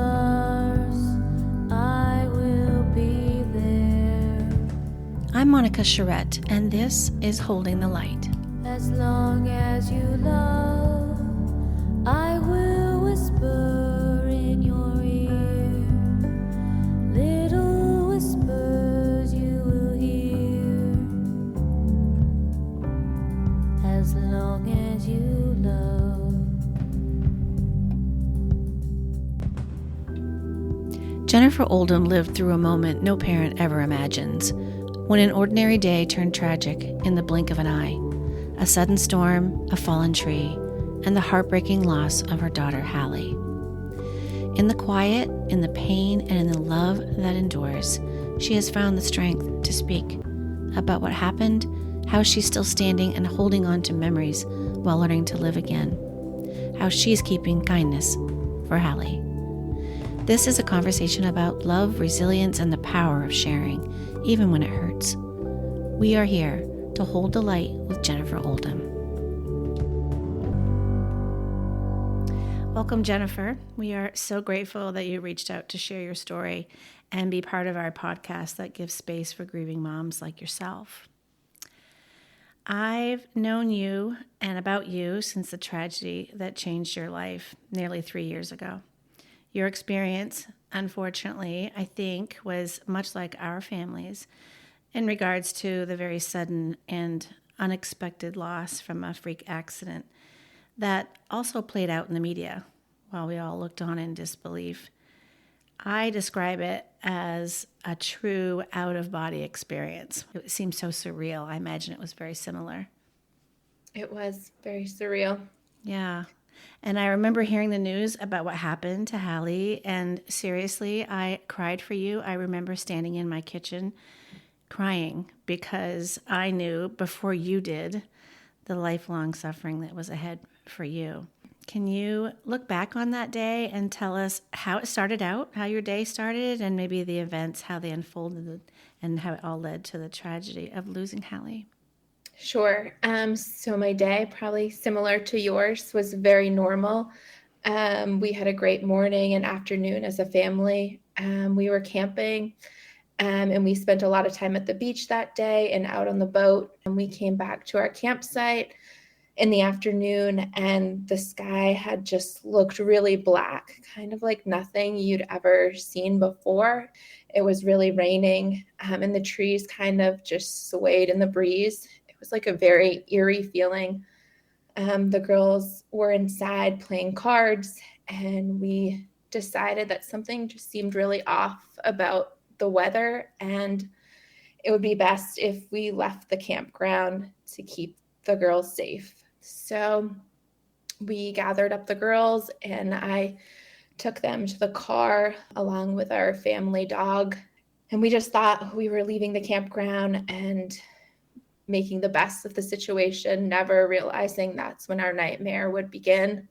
stars, I will be there. I'm Monica Charette, and this is Holding the Light. As long as you love, I will whisper in your ear. Little whispers you will hear. As long as you love. Jennifer Oldham lived through a moment no parent ever imagines, when an ordinary day turned tragic in the blink of an eye. A sudden storm, a fallen tree, and the heartbreaking loss of her daughter, Hallie. In the quiet, in the pain, and in the love that endures, she has found the strength to speak about what happened, how she's still standing and holding on to memories while learning to live again, how she's keeping kindness for Hallie. This is a conversation about love, resilience, and the power of sharing, even when it hurts. We are here to hold the light with Jennifer Oldham. Welcome, Jennifer. We are so grateful that you reached out to share your story and be part of our podcast that gives space for grieving moms like yourself. I've known you and about you since the tragedy that changed your life nearly 3 years ago. Your experience, unfortunately, I think, was much like our family's in regards to the very sudden and unexpected loss from a freak accident that also played out in the media while we all looked on in disbelief. I describe it as a true out-of-body experience. It seemed so surreal. I imagine it was very similar. It was very surreal. Yeah. And I remember hearing the news about what happened to Hallie, and seriously, I cried for you. I remember standing in my kitchen crying because I knew before you did the lifelong suffering that was ahead for you. Can you look back on that day and tell us how it started out, how your day started, and maybe the events, how they unfolded, and how it all led to the tragedy of losing Hallie? Sure. So my day, probably similar to yours, was very normal. We had a great morning and afternoon as a family. We were camping, and we spent a lot of time at the beach that day and out on the boat. And we came back to our campsite in the afternoon, and the sky had just looked really black, kind of like nothing you'd ever seen before. It was really raining, and the trees kind of just swayed in the breeze. It was like a very eerie feeling. The girls were inside playing cards, and we decided that something just seemed really off about the weather, and it would be best if we left the campground to keep the girls safe. So we gathered up the girls, and I took them to the car along with our family dog. And we just thought we were leaving the campground and making the best of the situation, never realizing that's when our nightmare would begin.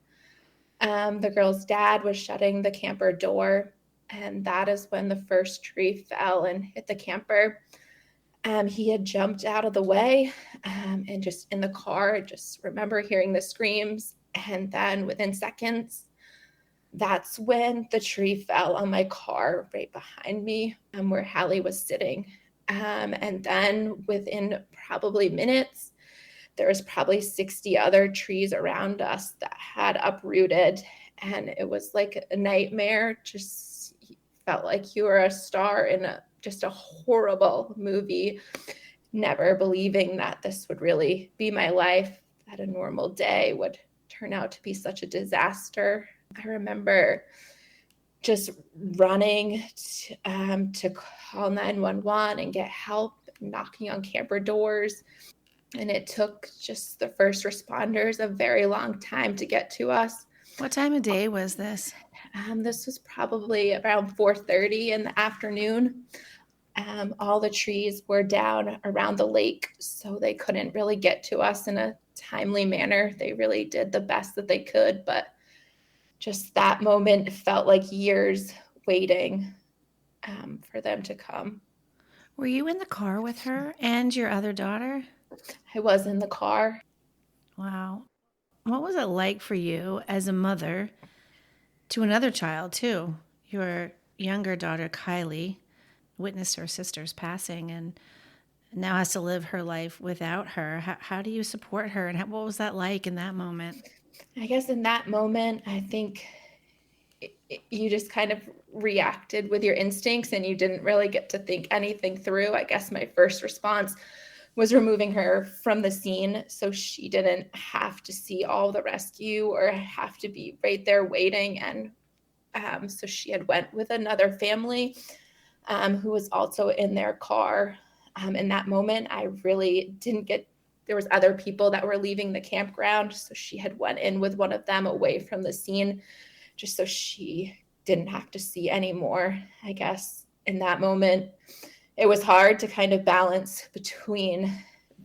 The girl's dad was shutting the camper door, and that is when the first tree fell and hit the camper. He had jumped out of the way, and just in the car, I just remember hearing the screams. And then within seconds, that's when the tree fell on my car right behind me, where Hallie was sitting. And then within probably minutes, there was probably 60 other trees around us that had uprooted. And it was like a nightmare. Just felt like you were a star in just a horrible movie, never believing that this would really be my life, that a normal day would turn out to be such a disaster. I remember just running to call 911 and get help, knocking on camper doors. And it took just the first responders a very long time to get to us. What time of day was this? This was probably around 4:30 in the afternoon. All the trees were down around the lake, so they couldn't really get to us in a timely manner. They really did the best that they could, but just that moment felt like years waiting for them to come. Were you in the car with her and your other daughter? I was in the car. Wow. What was it like for you as a mother to another child too? your younger daughter, Kylie, witnessed her sister's passing and now has to live her life without her. How do you support her? And what was that like in that moment? I guess in that moment, I think you just kind of reacted with your instincts and you didn't really get to think anything through. I guess my first response was removing her from the scene so she didn't have to see all the rescue or have to be right there waiting. And so she had went with another family who was also in their car. In that moment, I really didn't get. There was other people that were leaving the campground, so she had went in with one of them away from the scene, just so she didn't have to see anymore. I guess in that moment, it was hard to kind of balance between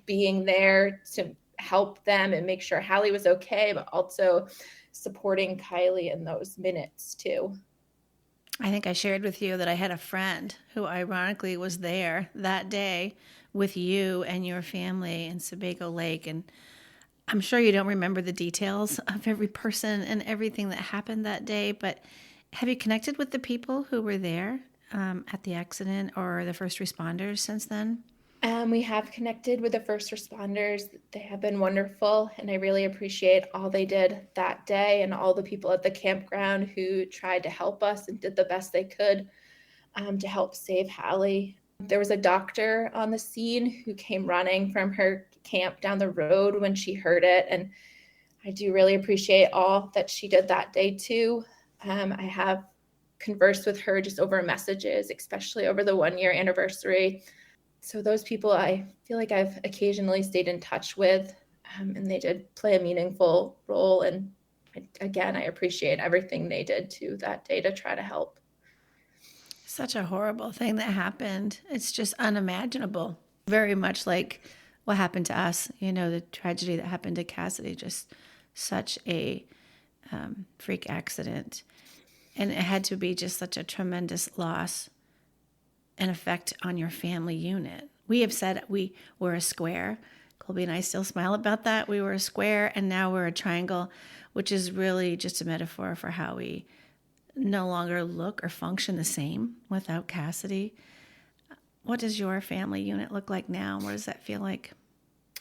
being there to help them and make sure Hallie was okay, but also supporting Kylie in those minutes too. I think I shared with you that I had a friend who ironically was there that day with you and your family in Sebago Lake. And I'm sure you don't remember the details of every person and everything that happened that day, but have you connected with the people who were there at the accident or the first responders since then? We have connected with the first responders. They have been wonderful, and I really appreciate all they did that day and all the people at the campground who tried to help us and did the best they could to help save Hallie. There was a doctor on the scene who came running from her camp down the road when she heard it, and I do really appreciate all that she did that day too. I have conversed with her just over messages, especially over the 1 year anniversary. So those people I feel like I've occasionally stayed in touch with, and they did play a meaningful role. And again, I appreciate everything they did too that day to try to help. Such a horrible thing that happened. It's just unimaginable. Very much like what happened to us, the tragedy that happened to Cassidy, just such a freak accident. And it had to be just such a tremendous loss and effect on your family unit. We have said we were a square. Colby and I still smile about that. We were a square and now we're a triangle, which is really just a metaphor for how we no longer look or function the same without Cassidy. What does your family unit look like now? What does that feel like?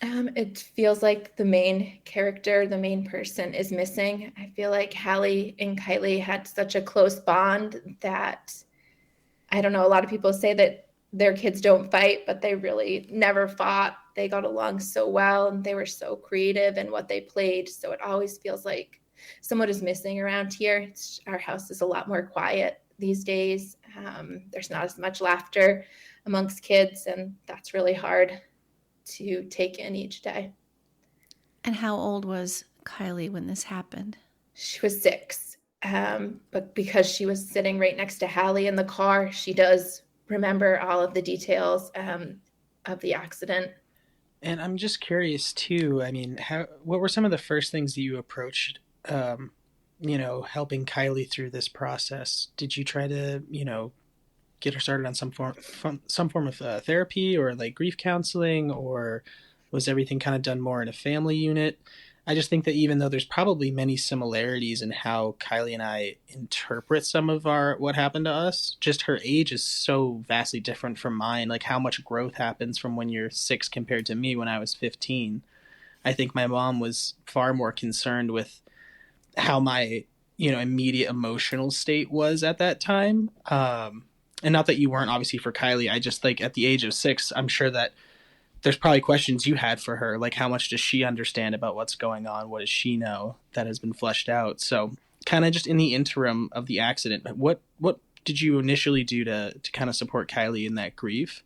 It feels like the main character, the main person is missing. I feel like Hallie and Kylie had such a close bond that I don't know, a lot of people say that their kids don't fight, but they really never fought. They got along so well and they were so creative in what they played. So it always feels like someone is missing around here. Our house is a lot more quiet these days. There's not as much laughter amongst kids, and that's really hard to take in each day. And how old was Kylie when this happened? She was 6. But because she was sitting right next to Hallie in the car, she does remember all of the details of the accident. And I'm just curious too. I mean, what were some of the first things that you approached, helping Kylie through this process? Did you try to, get her started on some form of therapy or like grief counseling, or was everything kind of done more in a family unit? I just think that even though there's probably many similarities in how Kylie and I interpret some of what happened to us, just her age is so vastly different from mine. Like how much growth happens from when you're 6 compared to me when I was 15. I think my mom was far more concerned with how my, immediate emotional state was at that time. And not that you weren't obviously for Kylie. I just like at the age of 6, I'm sure that there's probably questions you had for her, like how much does she understand about what's going on? What does she know that has been fleshed out? So kind of just in the interim of the accident, what did you initially do to kind of support Kylie in that grief?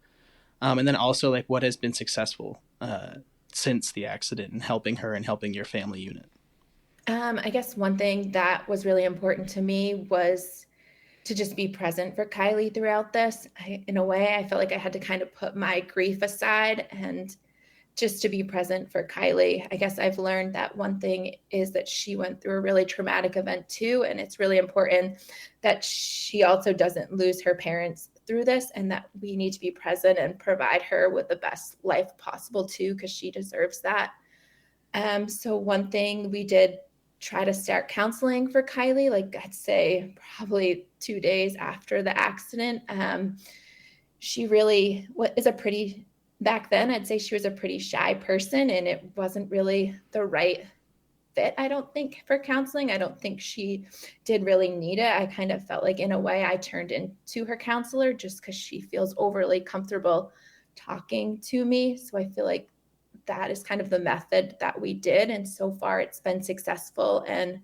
And then also like what has been successful since the accident and helping her and helping your family unit? I guess one thing that was really important to me was to just be present for Kylie throughout this. In a way, I felt like I had to kind of put my grief aside and just to be present for Kylie. I guess I've learned that one thing is that she went through a really traumatic event too. And it's really important that she also doesn't lose her parents through this and that we need to be present and provide her with the best life possible too, because she deserves that. So one thing we did try to start counseling for Kylie, like I'd say probably 2 days after the accident. She really is a pretty, back then, I'd say she was a pretty shy person, and it wasn't really the right fit, I don't think, for counseling. I don't think she did really need it. I kind of felt like, in a way, I turned into her counselor just because she feels overly comfortable talking to me. So I feel like that is kind of the method that we did. And so far it's been successful. And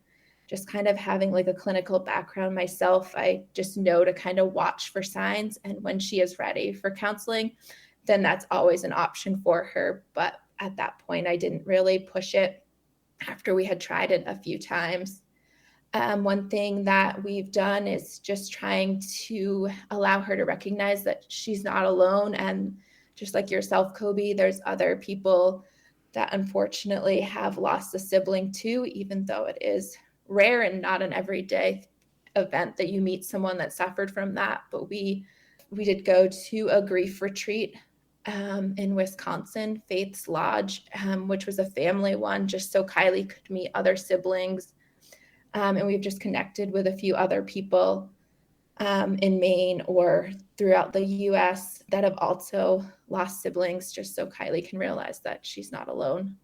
just kind of having like a clinical background myself, I just know to kind of watch for signs. And when she is ready for counseling, then that's always an option for her. But at that point, I didn't really push it after we had tried it a few times. One thing that we've done is just trying to allow her to recognize that she's not alone. And just like yourself, Kobe, there's other people that unfortunately have lost a sibling too, even though it is rare and not an everyday event that you meet someone that suffered from that. But we did go to a grief retreat in Wisconsin, Faith's Lodge, which was a family one, just so Kylie could meet other siblings. And we've just connected with a few other people in Maine or throughout the US that have also lost siblings, just so Kylie can realize that she's not alone.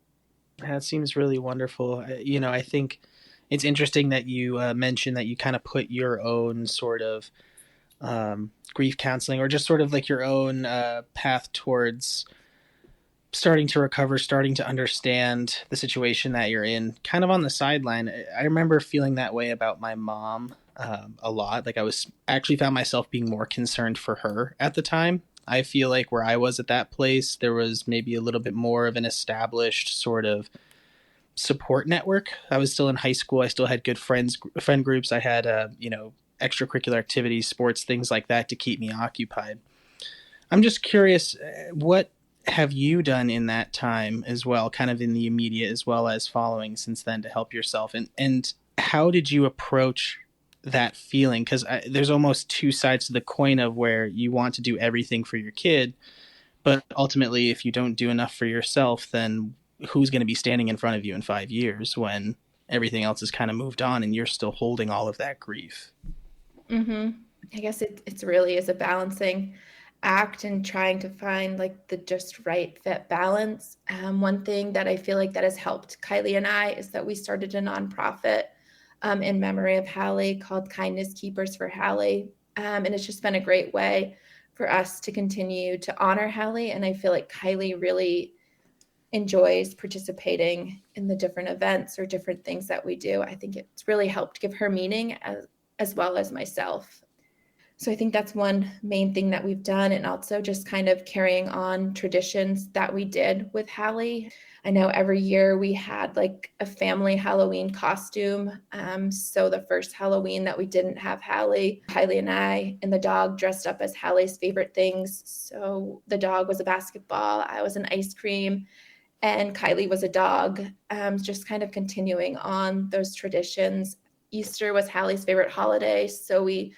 That seems really wonderful. I think it's interesting that you mentioned that you kind of put your own sort of grief counseling, or just sort of like your own path towards starting to recover, starting to understand the situation that you're in, kind of on the sideline. I remember feeling that way about my mom a lot. Like I was actually found myself being more concerned for her at the time. I feel like where I was at that place, there was maybe a little bit more of an established sort of support network. I was still in high school. I still had good friend groups. I had, extracurricular activities, sports, things like that to keep me occupied. I'm just curious, what have you done in that time as well, kind of in the immediate as well as following since then, to help yourself? And how did you approach that feeling? Because there's almost two sides to the coin of where you want to do everything for your kid, but ultimately, if you don't do enough for yourself, then who's going to be standing in front of you in 5 years when everything else has kind of moved on and you're still holding all of that grief? Mm-hmm. I guess it's really is a balancing act and trying to find like the just right fit balance. One thing that I feel like that has helped Kylie and I is that we started a nonprofit in memory of Hallie called Kindness Keepers for Hallie. And it's just been a great way for us to continue to honor Hallie. And I feel like Kylie really enjoys participating in the different events or different things that we do. I think it's really helped give her meaning as well as myself. So I think that's one main thing that we've done, and also just kind of carrying on traditions that we did with Hallie. I know every year we had like a family Halloween costume. So the first Halloween that we didn't have Hallie, Kylie and I and the dog dressed up as Hallie's favorite things. So the dog was a basketball, I was an ice cream, and Kylie was a dog. Just kind of continuing on those traditions. Easter was Hallie's favorite holiday, so we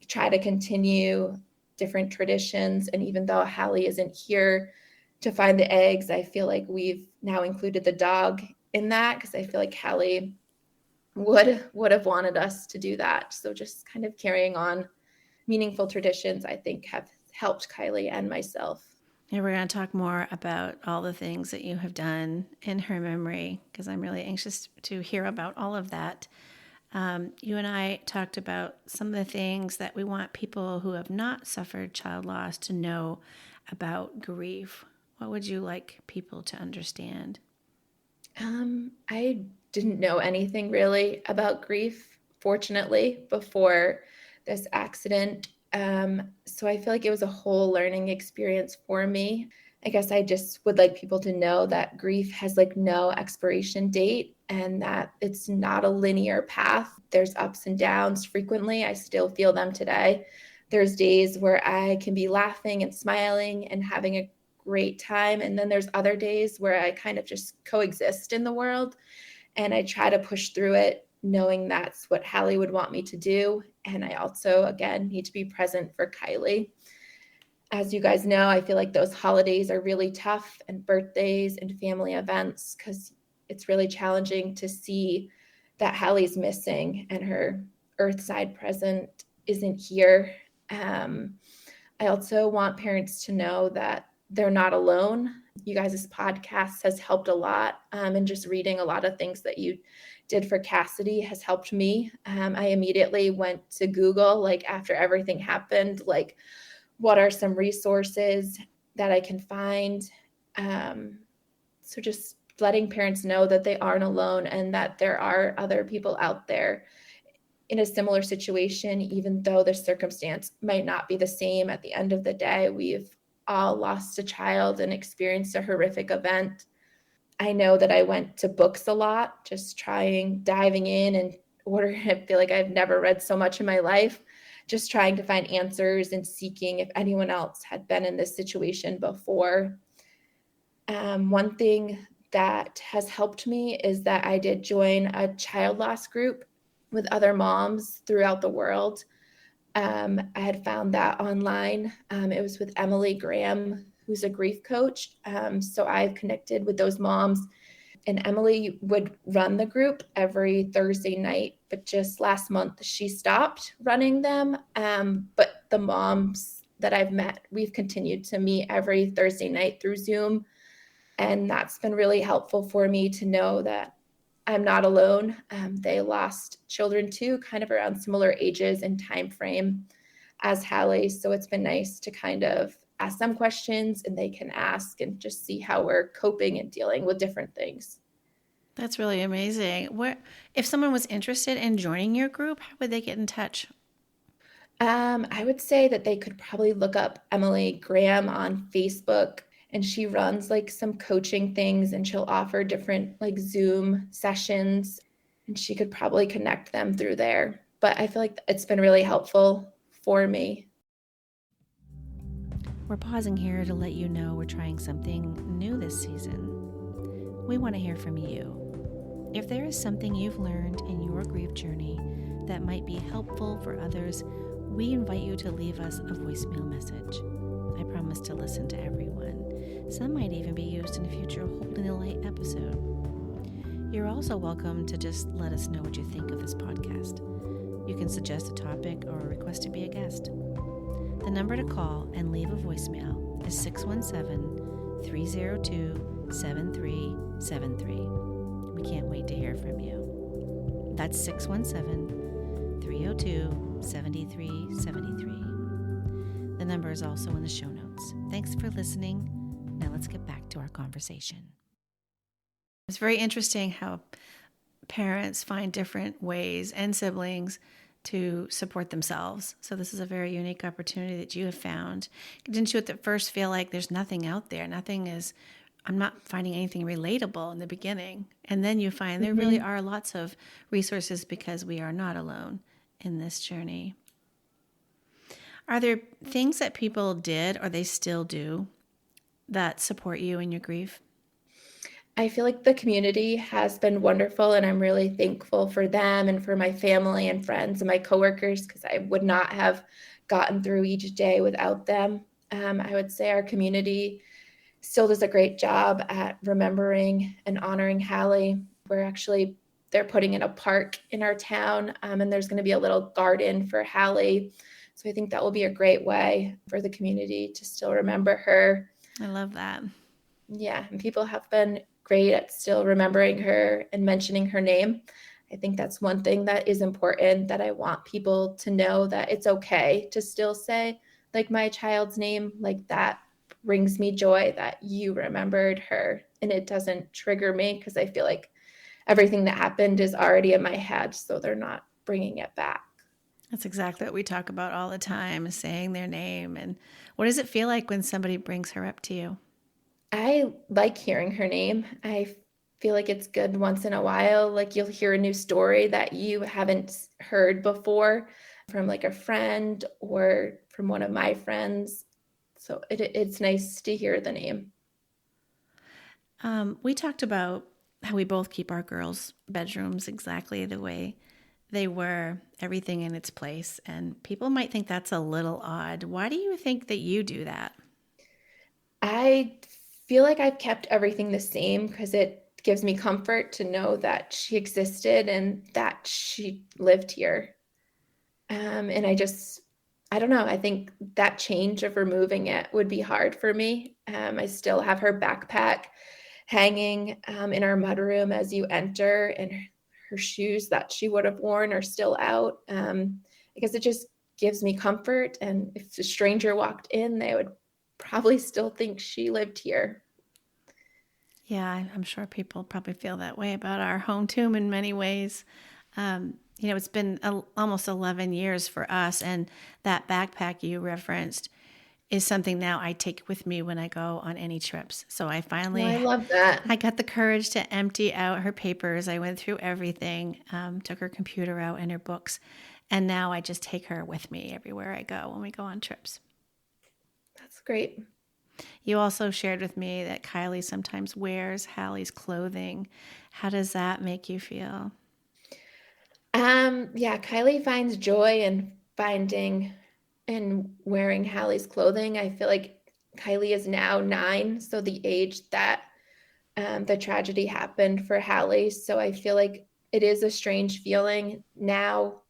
try to continue different traditions. And even though Hallie isn't here to find the eggs, I feel like we've now included the dog in that, because I feel like Hallie would have wanted us to do that. So just kind of carrying on meaningful traditions, I think, have helped Kylie and myself. And we're going to talk more about all the things that you have done in her memory, because I'm really anxious to hear about all of that. You and I talked about some of the things that we want people who have not suffered child loss to know about grief. What would you like people to understand? I didn't know anything really about grief, fortunately, before this accident. So I feel like it was a whole learning experience for me. I guess I just would like people to know that grief has like no expiration date, and that it's not a linear path. There's ups and downs frequently. I still feel them today. There's days where I can be laughing and smiling and having a great time. And then there's other days where I kind of just coexist in the world, and I try to push through it, knowing that's what Hallie would want me to do. And I also, again, need to be present for Kylie. As you guys know, I feel like those holidays are really tough, and birthdays and family events, because it's really challenging to see that Hallie's missing and her Earthside present isn't here. I also want parents to know that they're not alone. You guys' podcast has helped a lot. And just reading a lot of things that you did for Cassidy has helped me. I immediately went to Google, like after everything happened, like what are some resources that I can find? So just letting parents know that they aren't alone and that there are other people out there in a similar situation, even though the circumstance might not be the same. At the end of the day, we've all lost a child and experienced a horrific event. I know that I went to books a lot, just diving in and ordering. I feel like I've never read so much in my life, just trying to find answers and seeking if anyone else had been in this situation before. One thing that has helped me is that I did join a child loss group with other moms throughout the world. I had found that online. It was with Emily Graham, who's a grief coach. So I've connected with those moms, and Emily would run the group every Thursday night, but just last month she stopped running them. But the moms that I've met, we've continued to meet every Thursday night through Zoom. And that's been really helpful for me to know that I'm not alone. They lost children too, kind of around similar ages and time frame as Hallie. So it's been nice to kind of ask them questions and they can ask and just see how we're coping and dealing with different things. That's really amazing. If someone was interested in joining your group, how would they get in touch? I would say that they could probably look up Emily Graham on Facebook, and she runs like some coaching things, and she'll offer different like Zoom sessions, and she could probably connect them through there. But I feel like it's been really helpful for me. We're pausing here to let you know we're trying something new this season. We want to hear from you. If there is something you've learned in your grief journey that might be helpful for others, we invite you to leave us a voicemail message. I promise to listen to everyone. Some might even be used in a future Holding the Light episode. You're also welcome to just let us know what you think of this podcast. You can suggest a topic or request to be a guest. The number to call and leave a voicemail is 617-302-7373. We can't wait to hear from you. That's 617-302-7373. The number is also in the show notes. Thanks for listening. Now let's get back to our conversation. It's very interesting how parents find different ways, and siblings, to support themselves. So this is a very unique opportunity that you have found. Didn't you at first feel like there's nothing out there? I'm not finding anything relatable in the beginning. And then you find there really are lots of resources because we are not alone in this journey. Are there things that people did or they still do that support you in your grief? I feel like the community has been wonderful, and I'm really thankful for them and for my family and friends and my coworkers, because I would not have gotten through each day without them. I would say our community still does a great job at remembering and honoring Hallie. They're putting in a park in our town, and there's going to be a little garden for Hallie. So I think that will be a great way for the community to still remember her. I love that. Yeah, and people have been great at still remembering her and mentioning her name. I think that's one thing that is important, that I want people to know, that it's okay to still say like my child's name. Like that brings me joy that you remembered her, and it doesn't trigger me because I feel like everything that happened is already in my head, so they're not bringing it back. That's exactly what we talk about all the time, saying their name. And what does it feel like when somebody brings her up to you? I like hearing her name. I feel like it's good once in a while. Like you'll hear a new story that you haven't heard before from like a friend or from one of my friends. So it's nice to hear the name. We talked about how we both keep our girls' bedrooms exactly the way they were, everything in its place. And people might think that's a little odd. Why do you think that you do that? I feel like I've kept everything the same because it gives me comfort to know that she existed and that she lived here. And I don't know, I think that change of removing it would be hard for me. I still have her backpack hanging in our mudroom as you enter, and her shoes that she would have worn are still out, because it just gives me comfort. And if a stranger walked in, they would probably still think she lived here. Yeah, I'm sure people probably feel that way about our home tomb in many ways. It's been almost 11 years for us, and that backpack you referenced is something now I take with me when I go on any trips. So I Well, I finally, love that. I got the courage to empty out her papers. I went through everything, took her computer out and her books, and now I just take her with me everywhere I go when we go on trips. That's great. You also shared with me that Kylie sometimes wears Hallie's clothing. How does that make you feel? Yeah, Kylie finds joy in finding and wearing Hallie's clothing. I feel like Kylie is now 9, so the age that the tragedy happened for Hallie. So I feel like it is a strange feeling now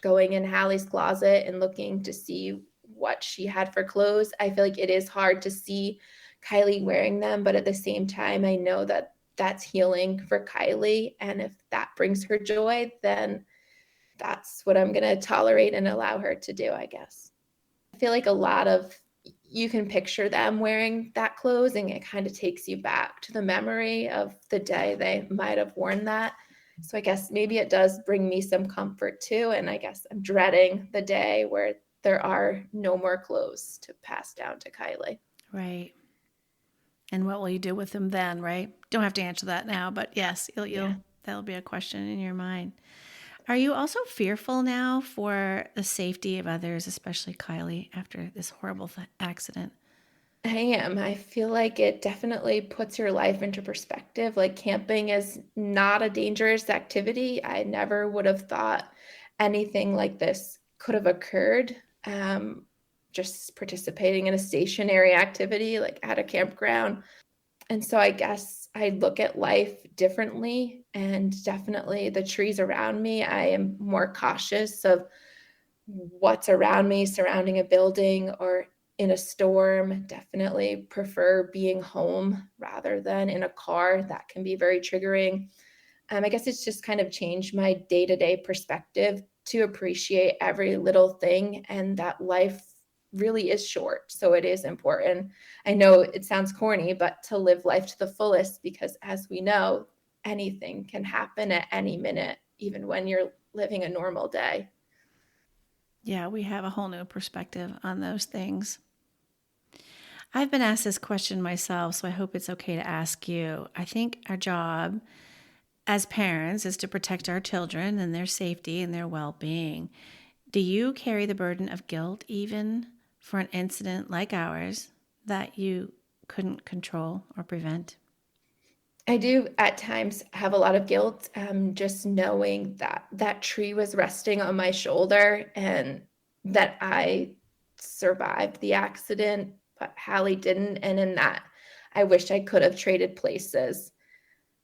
going in Hallie's closet and looking to see what she had for clothes. I feel like it is hard to see Kylie wearing them, but at the same time, I know that that's healing for Kylie. And if that brings her joy, then that's what I'm going to tolerate and allow her to do, I guess. I feel like a lot of you can picture them wearing that clothes, and it kind of takes you back to the memory of the day they might have worn that. So I guess maybe it does bring me some comfort too. And I guess I'm dreading the day where there are no more clothes to pass down to Kylie. Right. And what will you do with them then, right? Don't have to answer that now, but yes, Yeah. that'll be a question in your mind. Are you also fearful now for the safety of others, especially Kylie, after this horrible accident? I am. I feel like it definitely puts your life into perspective. Like camping is not a dangerous activity. I never would have thought anything like this could have occurred. Just participating in a stationary activity like at a campground. And so I guess I look at life differently, and definitely the trees around me, I am more cautious of what's around me surrounding a building or in a storm. Definitely prefer being home rather than in a car. That can be very triggering. I guess it's just kind of changed my day-to-day perspective to appreciate every little thing, and that life really is short. So it is important. I know it sounds corny, but to live life to the fullest, because as we know, anything can happen at any minute, even when you're living a normal day. Yeah, we have a whole new perspective on those things. I've been asked this question myself, so I hope it's okay to ask you. I think our job as parents is to protect our children and their safety and their well being. Do you carry the burden of guilt even for an incident like ours that you couldn't control or prevent? I do at times have a lot of guilt, just knowing that that tree was resting on my shoulder and that I survived the accident, but Hallie didn't. And in that, I wish I could have traded places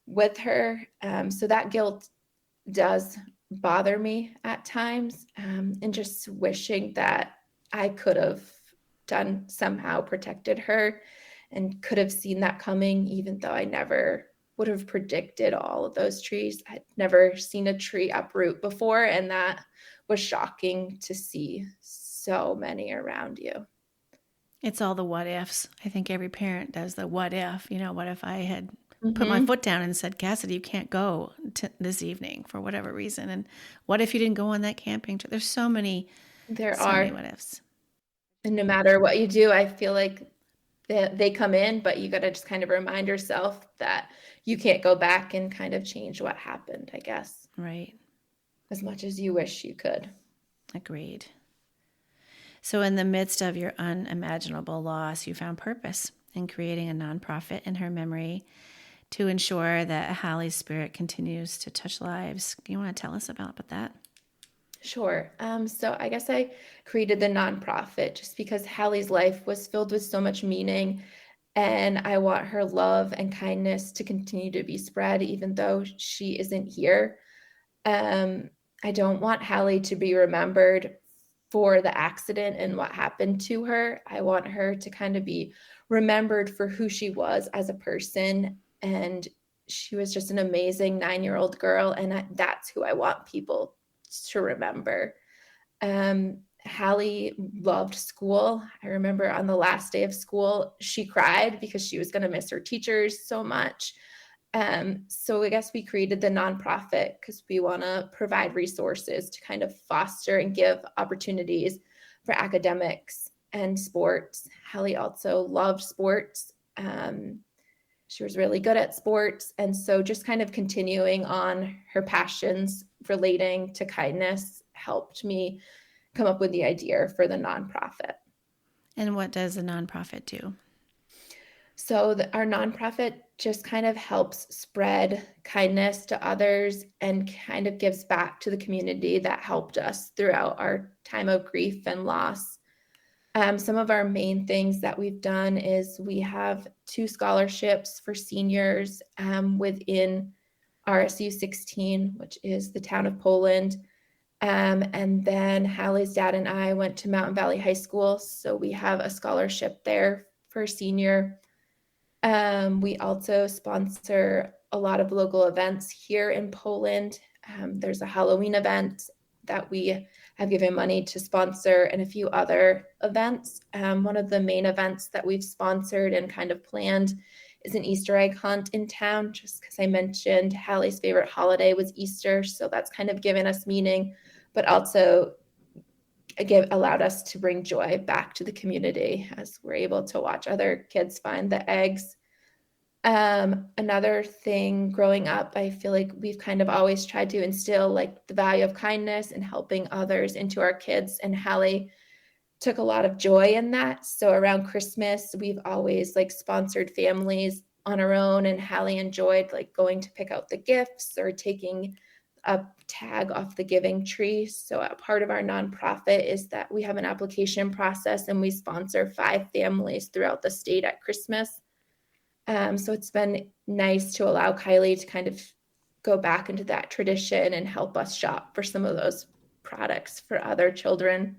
with her. So that guilt does bother me at times, and just wishing that I could have done somehow protected her and could have seen that coming, even though I never would have predicted all of those trees. I'd never seen a tree uproot before, and that was shocking to see so many around you. It's all the what ifs. I think every parent does the what if. What if I had put my Mm-hmm. foot down and said, Cassidy, you can't go this evening for whatever reason? And what if you didn't go on that camping trip? There's There so many are. what ifs. And no matter what you do, I feel like they come in, but you got to just kind of remind yourself that you can't go back and kind of change what happened, I guess, Right. as much as you wish you could. Agreed. So, in the midst of your unimaginable loss, you found purpose in creating a nonprofit in her memory to ensure that Hallie's spirit continues to touch lives. You want to tell us about that? Sure. So I guess I created the nonprofit just because Hallie's life was filled with so much meaning, And I want her love and kindness to continue to be spread, even though she isn't here. Um, I don't want Hallie to be remembered for the accident and what happened to her. I want her to kind of be remembered for who she was as a person. And she was just an amazing 9-year-old girl. And that's who I want people to remember. Hallie loved school. I remember on the last day of school, she cried because she was going to miss her teachers so much. So I guess we created the nonprofit because we want to provide resources to kind of foster and give opportunities for academics and sports. Hallie also loved sports. She was really good at sports. And so just kind of continuing on her passions relating to kindness helped me come up with the idea for the nonprofit. And what does the nonprofit do? So our nonprofit just kind of helps spread kindness to others and kind of gives back to the community that helped us throughout our time of grief and loss. Some of our main things that we've done is we have 2 scholarships for seniors within RSU 16, which is the town of Poland. And then Hallie's dad and I went to Mountain Valley High School, so we have a scholarship there for a senior. We also sponsor a lot of local events here in Poland. There's a Halloween event that we have given money to sponsor and a few other events. One of the main events that we've sponsored and kind of planned is an Easter egg hunt in town, just because I mentioned Hallie's favorite holiday was Easter. So that's kind of given us meaning, but also allowed us to bring joy back to the community as we're able to watch other kids find the eggs. Another thing growing up, I feel like we've kind of always tried to instill like the value of kindness and helping others into our kids. And Hallie took a lot of joy in that. So around Christmas, we've always like sponsored families on our own, and Hallie enjoyed like going to pick out the gifts or taking a tag off the giving tree. So a part of our nonprofit is that we have an application process and we sponsor 5 families throughout the state at Christmas. So it's been nice to allow Kylie to kind of go back into that tradition and help us shop for some of those products for other children.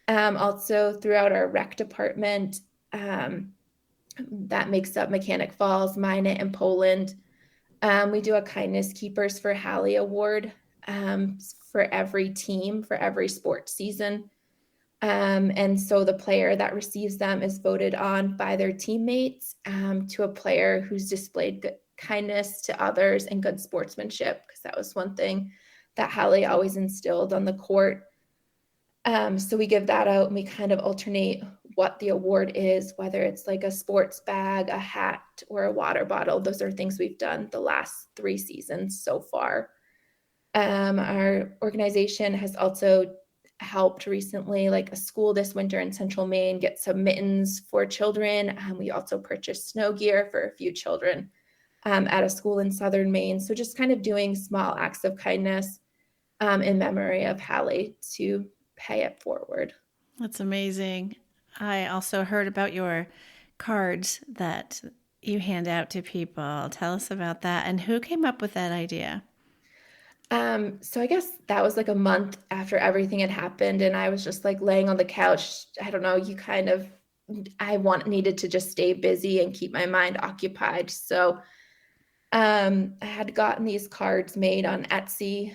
Also throughout our rec department, that makes up Mechanic Falls, Minot, and Poland. We do a Kindness Keepers for Hallie award for every team for every sports season. And so the player that receives them is voted on by their teammates to a player who's displayed good kindness to others and good sportsmanship, because that was one thing that Hallie always instilled on the court. So we give that out and we kind of alternate what the award is, whether it's like a sports bag, a hat, or a water bottle. Those are things we've done the last 3 seasons so far. Our organization has also helped recently, like a school this winter in Central Maine, get some mittens for children. We also purchased snow gear for a few children at a school in Southern Maine. So just kind of doing small acts of kindness in memory of Hallie to pay it forward. That's amazing. I also heard about your cards that you hand out to people. Tell us about that and who came up with that idea. So I guess that was like a month after everything had happened, and I was just like laying on the couch. I don't know, needed to just stay busy and keep my mind occupied. So I had gotten these cards made on Etsy.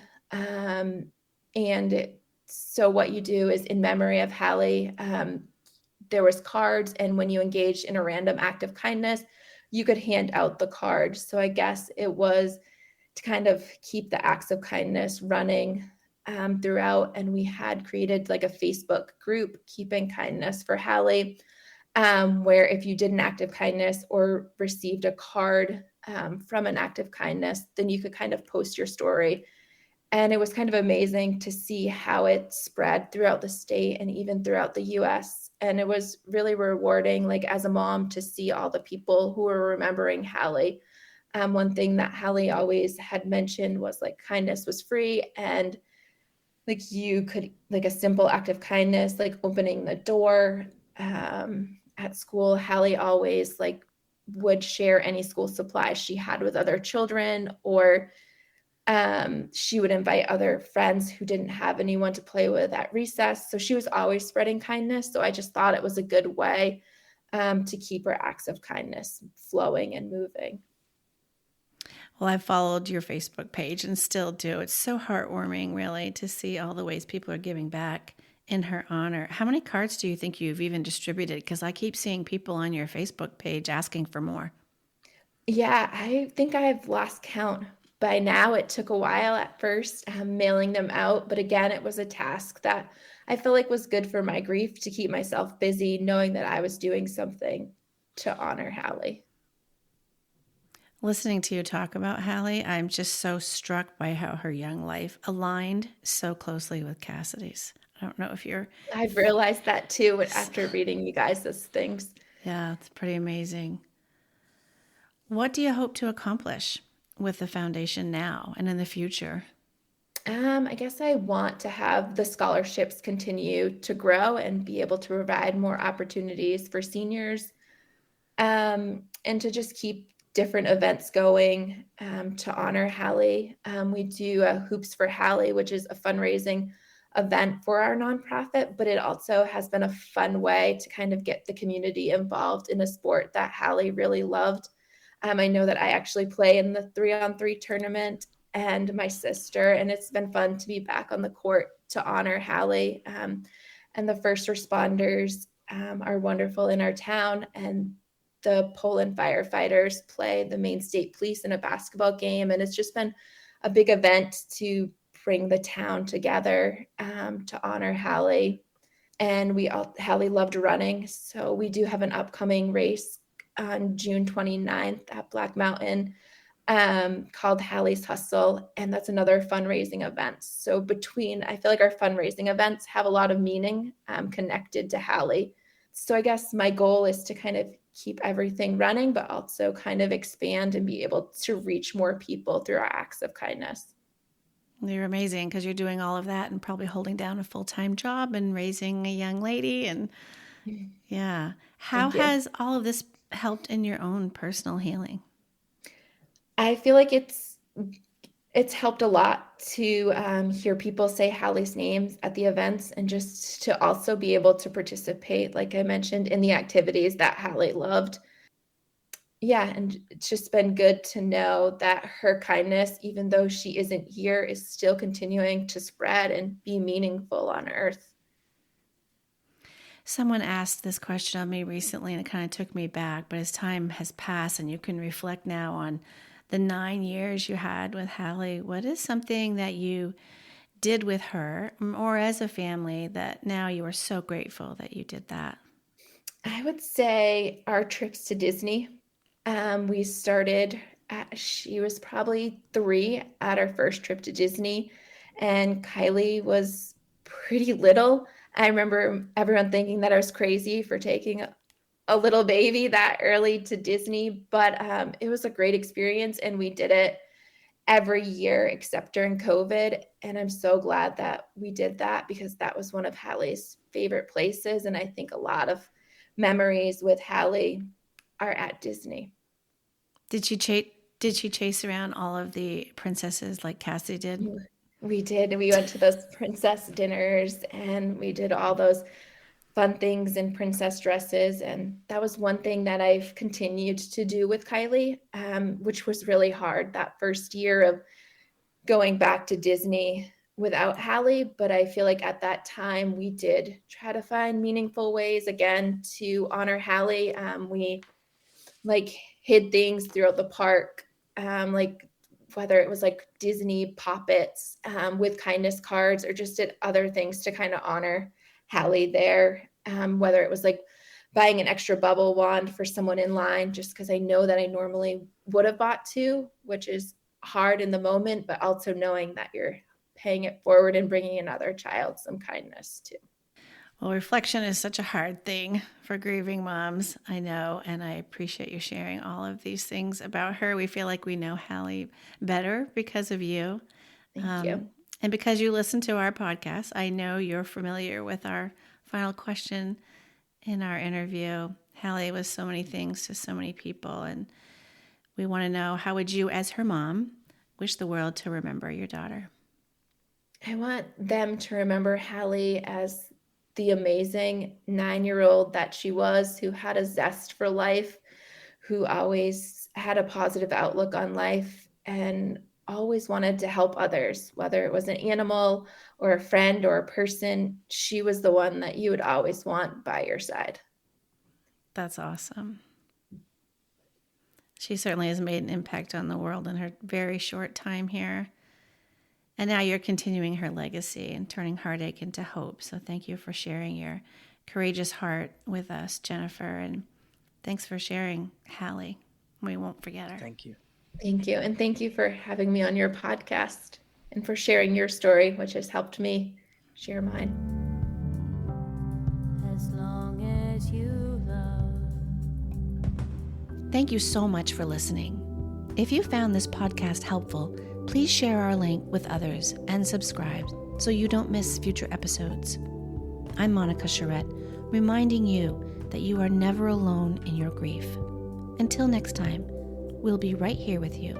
So what you do is in memory of Hallie, there was cards, and when you engaged in a random act of kindness, you could hand out the card. So I guess it was to kind of keep the acts of kindness running throughout. And we had created like a Facebook group, Keeping Kindness for Hallie, where if you did an act of kindness or received a card from an act of kindness, then you could kind of post your story. And it was kind of amazing to see how it spread throughout the state and even throughout the US. And it was really rewarding, like as a mom, to see all the people who were remembering Hallie. One thing that Hallie always had mentioned was like kindness was free, and like you could, like a simple act of kindness, like opening the door at school. Hallie always like would share any school supplies she had with other children, or she would invite other friends who didn't have anyone to play with at recess. So she was always spreading kindness. So I just thought it was a good way to keep her acts of kindness flowing and moving. Well, I followed your Facebook page and still do. It's so heartwarming, really, to see all the ways people are giving back in her honor. How many cards do you think you've even distributed? Because I keep seeing people on your Facebook page asking for more. Yeah, I think I've lost count by now. It took a while at first, mailing them out, but again, it was a task that I feel like was good for my grief to keep myself busy, knowing that I was doing something to honor Hallie. Listening to you talk about Hallie, I'm just so struck by how her young life aligned so closely with Cassidy's. I don't know if you're, I've realized that too after reading you guys' things. yeah, it's pretty amazing. What do you hope to accomplish with the foundation now and in the future? I guess I want to have the scholarships continue to grow and be able to provide more opportunities for seniors, and to just keep different events going to honor Hallie. We do a Hoops for Hallie, which is a fundraising event for our nonprofit, but it also has been a fun way to kind of get the community involved in a sport that Hallie really loved. I know that I actually play in the 3-on-3 tournament, and my sister, and it's been fun to be back on the court to honor Hallie. And the first responders are wonderful in our town, and the Poland firefighters play the Maine State Police in a basketball game, and it's just been a big event to bring the town together to honor Hallie. And Hallie loved running, so we do have an upcoming race on June 29th at Black Mountain called Hallie's Hustle, and that's another fundraising event. So I feel like our fundraising events have a lot of meaning connected to Hallie. So I guess my goal is to kind of keep everything running, but also kind of expand and be able to reach more people through our acts of kindness. You're amazing because you're doing all of that and probably holding down a full-time job and raising a young lady. And yeah, how Thank you. has all of this helped in your own personal healing? I feel like it's helped a lot to hear people say Hallie's names at the events, and just to also be able to participate, like I mentioned, in the activities that Hallie loved. Yeah, and it's just been good to know that her kindness, even though she isn't here, is still continuing to spread and be meaningful on earth. Someone asked this question of me recently and it kind of took me back, but as time has passed and you can reflect now on the 9 years you had with Hallie, what is something that you did with her or as a family that now you are so grateful that you did that? I would say our trips to Disney. We started she was probably 3 at our first trip to Disney, and Kylie was pretty little. I remember everyone thinking that I was crazy for taking a little baby that early to Disney, but it was a great experience, and we did it every year except during COVID. And I'm so glad that we did that, because that was one of Hallie's favorite places. And I think a lot of memories with Hallie are at Disney. Did she chase around all of the princesses like Cassie did? We did. We went to those princess dinners, and we did all those fun things in princess dresses. And that was one thing that I've continued to do with Kylie, which was really hard that first year of going back to Disney without Hallie. But I feel like at that time we did try to find meaningful ways again to honor Hallie. We like hid things throughout the park, like whether it was like Disney poppets with kindness cards, or just did other things to kind of honor Hallie there. Whether it was like buying an extra bubble wand for someone in line, just because I know that I normally would have bought two, which is hard in the moment, but also knowing that you're paying it forward and bringing another child some kindness too. Well, reflection is such a hard thing for grieving moms, I know, and I appreciate you sharing all of these things about her. We feel like we know Hallie better because of you. Thank you. And because you listen to our podcast, I know you're familiar with our final question in our interview. Hallie was so many things to so many people, and we want to know, how would you, as her mom, wish the world to remember your daughter? I want them to remember Hallie as the amazing 9-year-old that she was, who had a zest for life, who always had a positive outlook on life, and always wanted to help others, whether it was an animal or a friend or a person. She was the one that you would always want by your side. That's awesome. She certainly has made an impact on the world in her very short time here. And now you're continuing her legacy and turning heartache into hope. So thank you for sharing your courageous heart with us, Jennifer. And thanks for sharing Hallie. We won't forget her. Thank you. Thank you. And thank you for having me on your podcast and for sharing your story, which has helped me share mine. As long as you love. Thank you so much for listening. If you found this podcast helpful, please share our link with others and subscribe so you don't miss future episodes. I'm Monica Charette, reminding you that you are never alone in your grief. Until next time, we'll be right here with you,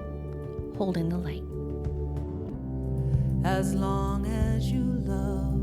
holding the light. As long as you love.